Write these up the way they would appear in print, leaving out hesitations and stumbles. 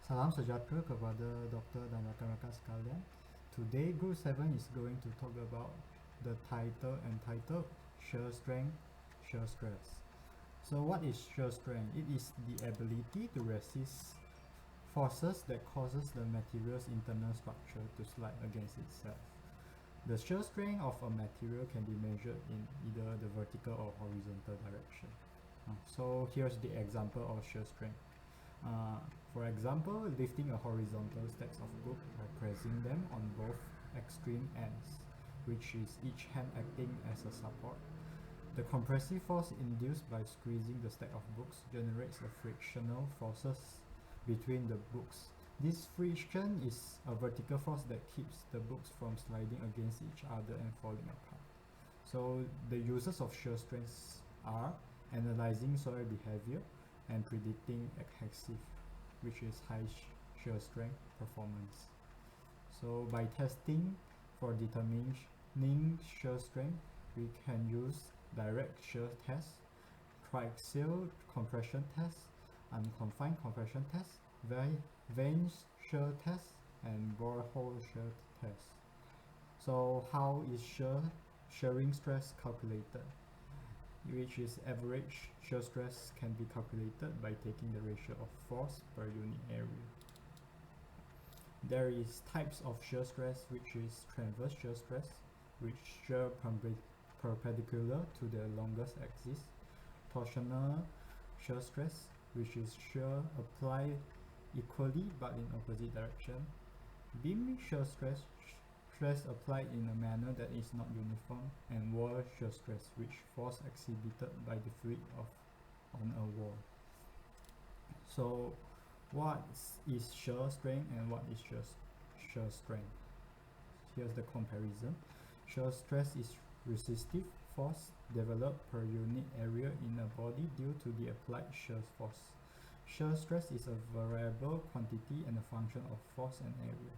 Salam sejahtera kepada doktor dan rakan-rakan sekalian. Today Group 7 is going to talk about the title entitled Shear Strength, Shear Stress. So what is shear strength? It is the ability to resist forces that causes the material's internal structure to slide against itself. The shear strength of a material can be measured in either the vertical or horizontal direction. So here's the example of shear strength. For example, lifting a horizontal stacks of books by pressing them on both extreme ends, which is each hand acting as a support. The compressive force induced by squeezing the stack of books generates a frictional forces between the books. This friction is a vertical force that keeps the books from sliding against each other and falling apart. So the uses of shear strength are analyzing soil behavior and predicting adhesive, which is high shear strength performance. So by testing for determining shear strength, we can use direct shear test, triaxial compression test, unconfined compression test, vein shear test, and borehole shear test. So how is shearing stress calculated? Which is average shear stress can be calculated by taking the ratio of force per unit area. There is types of shear stress, which is transverse shear stress, which shear perpendicular to the longest axis, torsional shear stress, which is shear applied equally but in opposite direction, beam shear stress, stress applied in a manner that is not uniform, and wall shear stress, which force exhibited by the fluid on a wall. So what is shear strength and what is shear strength? Here's the comparison. Shear stress is resistive force developed per unit area in a body due to the applied shear force. Shear stress is a variable quantity and a function of force and area,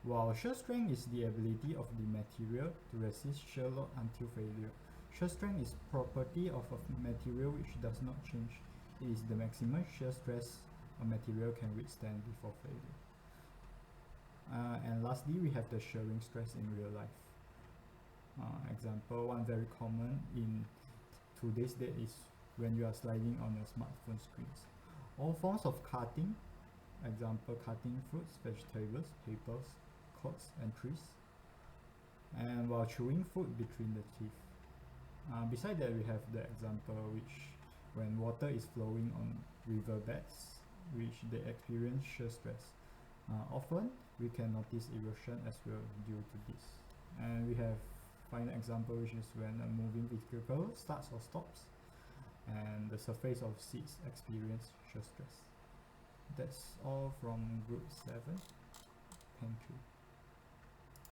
while shear strength is the ability of the material to resist shear load until failure. Shear strength is property of a material which does not change. It is the maximum shear stress a material can withstand before failure. And lastly, we have the shearing stress in real life. Example, one very common in today's date is when you are sliding on your smartphone screens. All forms of cutting, example cutting fruits, vegetables, papers, cords, and trees, and while chewing food between the teeth. Beside that, we have the example which when water is flowing on riverbeds, which they experience shear stress. Often we can notice erosion as well due to this. And we have final example, which is when a moving vehicle starts or stops and the surface of seats experience shear stress. That's all from Group 7. Thank you.